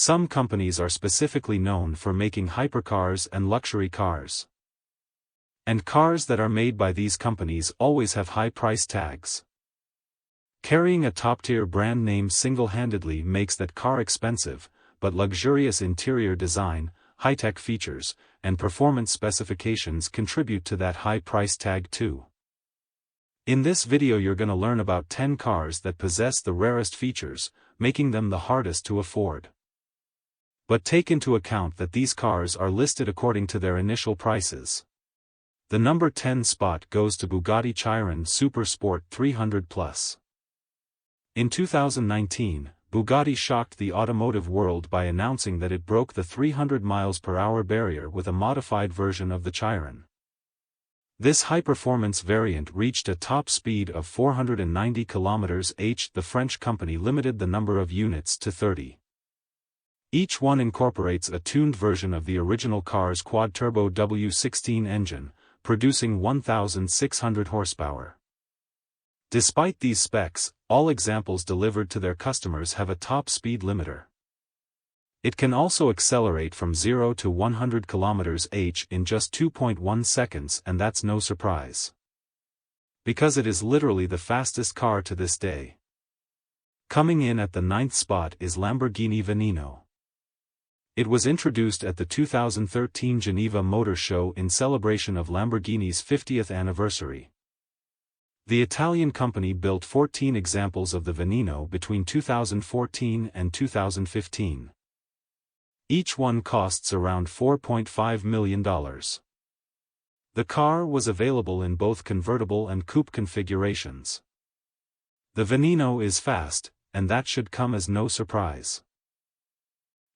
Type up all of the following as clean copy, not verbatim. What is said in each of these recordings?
Some companies are specifically known for making hypercars and luxury cars. And cars that are made by these companies always have high price tags. Carrying a top-tier brand name single-handedly makes that car expensive, but luxurious interior design, high-tech features, and performance specifications contribute to that high price tag too. In this video you're gonna learn about 10 cars that possess the rarest features, making them the hardest to afford. But take into account that these cars are listed according to their initial prices. The number 10 spot goes to Bugatti Chiron Super Sport 300 Plus. In 2019, Bugatti shocked the automotive world by announcing that it broke the 300 mph barrier with a modified version of the Chiron. This high-performance variant reached a top speed of 490 km/h. The French company limited the number of units to 30. Each one incorporates a tuned version of the original car's quad-turbo W16 engine, producing 1,600 horsepower. Despite these specs, all examples delivered to their customers have a top speed limiter. It can also accelerate from 0 to 100 km/h in just 2.1 seconds, and that's no surprise, because it is literally the fastest car to this day. Coming in at the 9th spot is Lamborghini Veneno. It was introduced at the 2013 Geneva Motor Show in celebration of Lamborghini's 50th anniversary. The Italian company built 14 examples of the Veneno between 2014 and 2015. Each one costs around $4.5 million. The car was available in both convertible and coupe configurations. The Veneno is fast, and that should come as no surprise.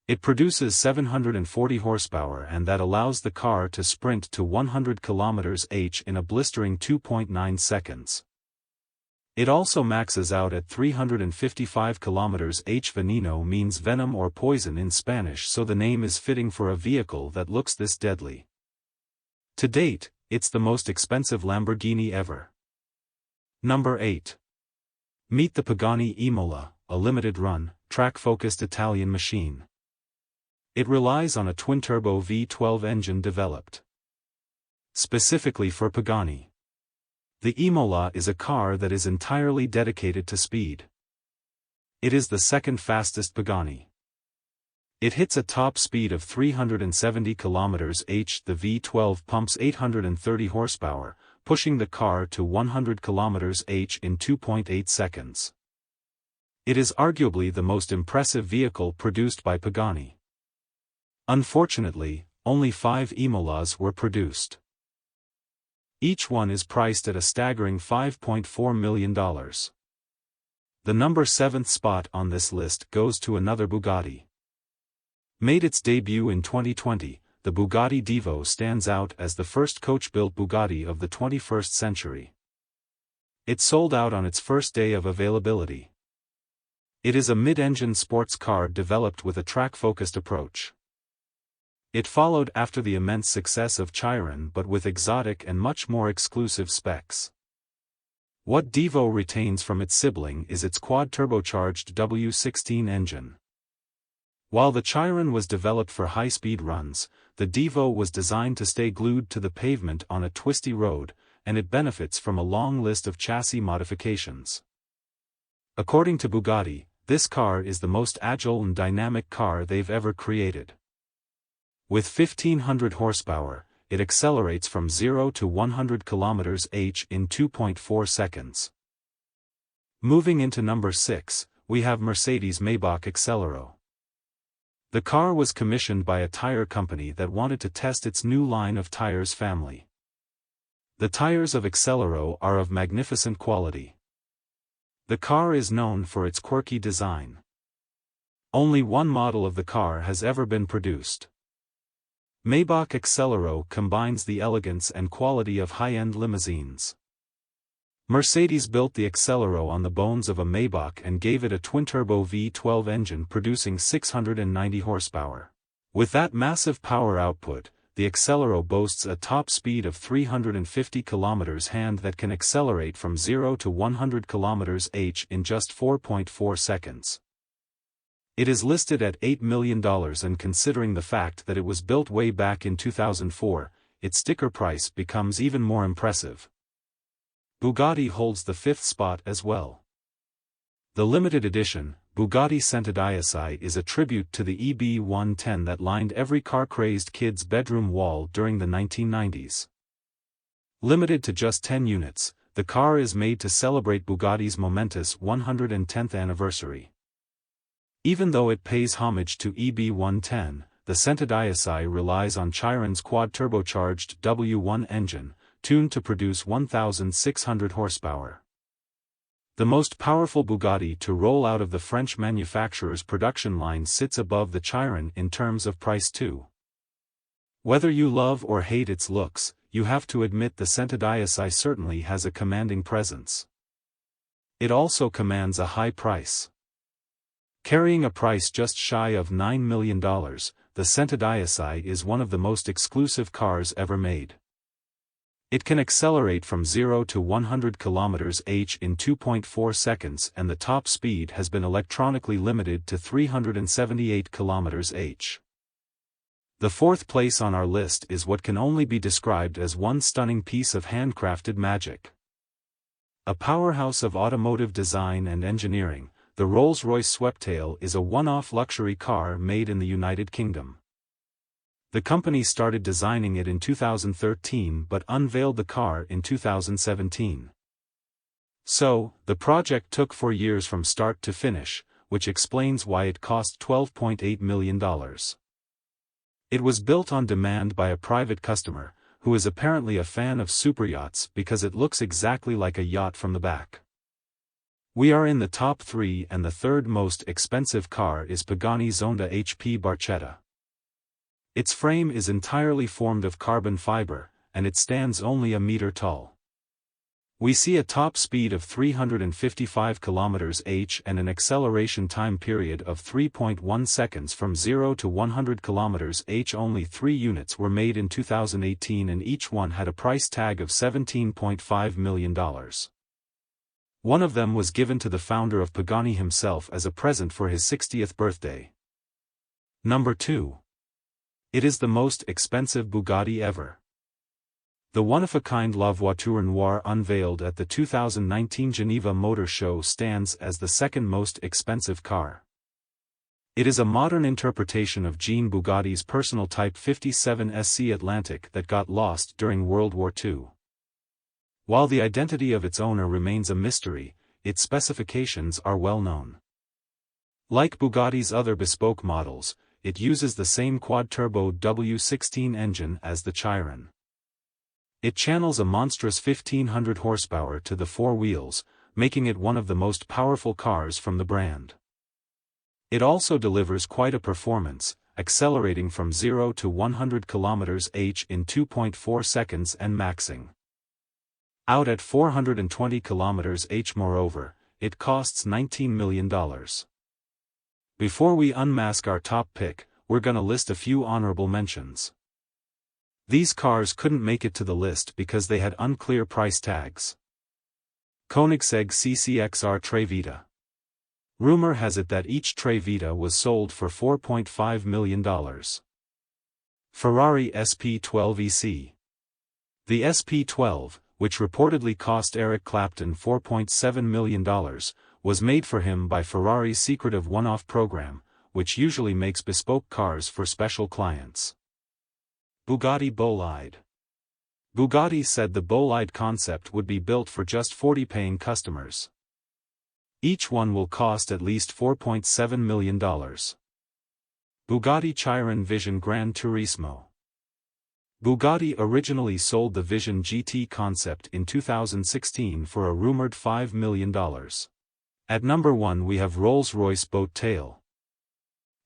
It produces 740 horsepower, and that allows the car to sprint to 100 km/h in a blistering 2.9 seconds. It also maxes out at 355 km/h. Veneno means venom or poison in Spanish, so the name is fitting for a vehicle that looks this deadly. To date, it's the most expensive Lamborghini ever. Number 8. Meet the Pagani Imola, a limited-run, track-focused Italian machine. It relies on a twin-turbo V12 engine developed specifically for Pagani. The Imola is a car that is entirely dedicated to speed. It is the second fastest Pagani. It hits a top speed of 370 km/h. The V12 pumps 830 horsepower, pushing the car to 100 km/h in 2.8 seconds. It is arguably the most impressive vehicle produced by Pagani. Unfortunately, only 5 Imolas were produced. Each one is priced at a staggering $5.4 million. The number 7th spot on this list goes to another Bugatti. Made its debut in 2020, the Bugatti DIVO stands out as the first coach-built Bugatti of the 21st century. It sold out on its first day of availability. It is a mid-engine sports car developed with a track-focused approach. It followed after the immense success of Chiron, but with exotic and much more exclusive specs. What DIVO retains from its sibling is its quad-turbocharged W16 engine. While the Chiron was developed for high-speed runs, the DIVO was designed to stay glued to the pavement on a twisty road, and it benefits from a long list of chassis modifications. According to Bugatti, this car is the most agile and dynamic car they've ever created. With 1,500 horsepower, it accelerates from 0 to 100 km/h in 2.4 seconds. Moving into number 6, we have Mercedes Maybach EXELERO. The car was commissioned by a tire company that wanted to test its new line of tires family. The tires of EXELERO are of magnificent quality. The car is known for its quirky design. Only one model of the car has ever been produced. Maybach EXELERO combines the elegance and quality of high-end limousines. Mercedes built the EXELERO on the bones of a Maybach and gave it a twin-turbo V12 engine producing 690 horsepower. With that massive power output, the EXELERO boasts a top speed of 350 km/h that can accelerate from 0 to 100 km/h in just 4.4 seconds. It is listed at $8 million, and considering the fact that it was built way back in 2004, its sticker price becomes even more impressive. Bugatti holds the 5th spot as well. The limited edition, Bugatti CENTODIECI, is a tribute to the EB110 that lined every car-crazed kid's bedroom wall during the 1990s. Limited to just 10 units, the car is made to celebrate Bugatti's momentous 110th anniversary. Even though it pays homage to EB110, the CENTODIECI relies on CHIRON's quad-turbocharged W1 engine, tuned to produce 1,600 horsepower. The most powerful Bugatti to roll out of the French manufacturer's production line sits above the CHIRON in terms of price too. Whether you love or hate its looks, you have to admit the CENTODIECI certainly has a commanding presence. It also commands a high price. Carrying a price just shy of $9 million, the CENTODIECI is one of the most exclusive cars ever made. It can accelerate from 0 to 100 km/h in 2.4 seconds, and the top speed has been electronically limited to 378 km/h. The 4th place on our list is what can only be described as one stunning piece of handcrafted magic. A powerhouse of automotive design and engineering, the Rolls-Royce Boat is a one-off luxury car made in the United Kingdom. The company started designing it in 2013 but unveiled the car in 2017. So, the project took 4 years from start to finish, which explains why it cost $12.8 million. It was built on demand by a private customer, who is apparently a fan of superyachts because it looks exactly like a yacht from the back. We are in the top 3, and the 3rd most expensive car is Pagani Zonda HP Barchetta. Its frame is entirely formed of carbon fiber, and it stands only a meter tall. We see a top speed of 355 km/h and an acceleration time period of 3.1 seconds from 0 to 100 km/h. Only 3 units were made in 2018, and each one had a price tag of $17.5 million. One of them was given to the founder of Pagani himself as a present for his 60th birthday. Number 2. It is the most expensive Bugatti ever. The one-of-a-kind La Voiture Noire unveiled at the 2019 Geneva Motor Show stands as the 2nd most expensive car. It is a modern interpretation of Jean Bugatti's personal Type 57 SC Atlantic that got lost during World War II. While the identity of its owner remains a mystery, its specifications are well known. Like Bugatti's other bespoke models, it uses the same quad-turbo W16 engine as the CHIRON. It channels a monstrous 1,500 horsepower to the 4 wheels, making it one of the most powerful cars from the brand. It also delivers quite a performance, accelerating from 0 to 100 km/h in 2.4 seconds and maxing out at 420 km/h. Moreover, it costs $19 million. Before we unmask our top pick, we're gonna list a few honorable mentions. These cars couldn't make it to the list because they had unclear price tags. KOENIGSEGG CCXR TREVITA. Rumor has it that each TREVITA was sold for $4.5 million. Ferrari SP12 EC. The SP12, which reportedly cost Eric Clapton $4.7 million, was made for him by Ferrari's secretive one-off program, which usually makes bespoke cars for special clients. Bugatti Bolide. Bugatti said the Bolide concept would be built for just 40 paying customers. Each one will cost at least $4.7 million. Bugatti Chiron Vision Gran Turismo. Bugatti originally sold the Vision GT concept in 2016 for a rumored $5 million. At number 1 we have Rolls-Royce Boat Tail.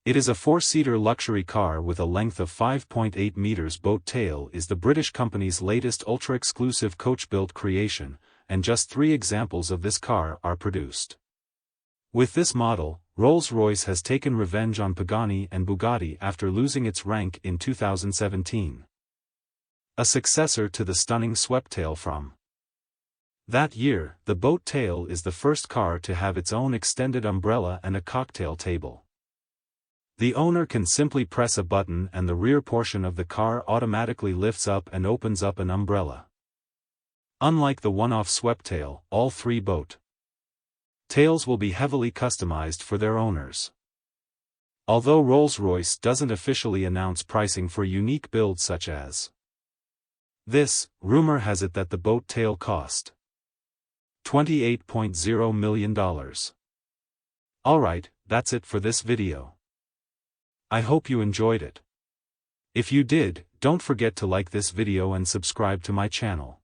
It is a 4-seater luxury car with a length of 5.8 meters. Boat Tail is the British company's latest ultra-exclusive coach-built creation, and just 3 examples of this car are produced. With this model, Rolls-Royce has taken revenge on Pagani and Bugatti after losing its rank in 2017. A successor to the stunning SWEPTAIL from that year, the Boat Tail is the first car to have its own extended umbrella and a cocktail table. The owner can simply press a button and the rear portion of the car automatically lifts up and opens up an umbrella. Unlike the one-off SWEPTAIL, all 3 boat tails will be heavily customized for their owners. Although Rolls-Royce doesn't officially announce pricing for unique builds such as this, rumor has it that the boat tail cost $28.0 million. Alright, that's it for this video. I hope you enjoyed it. If you did, don't forget to like this video and subscribe to my channel.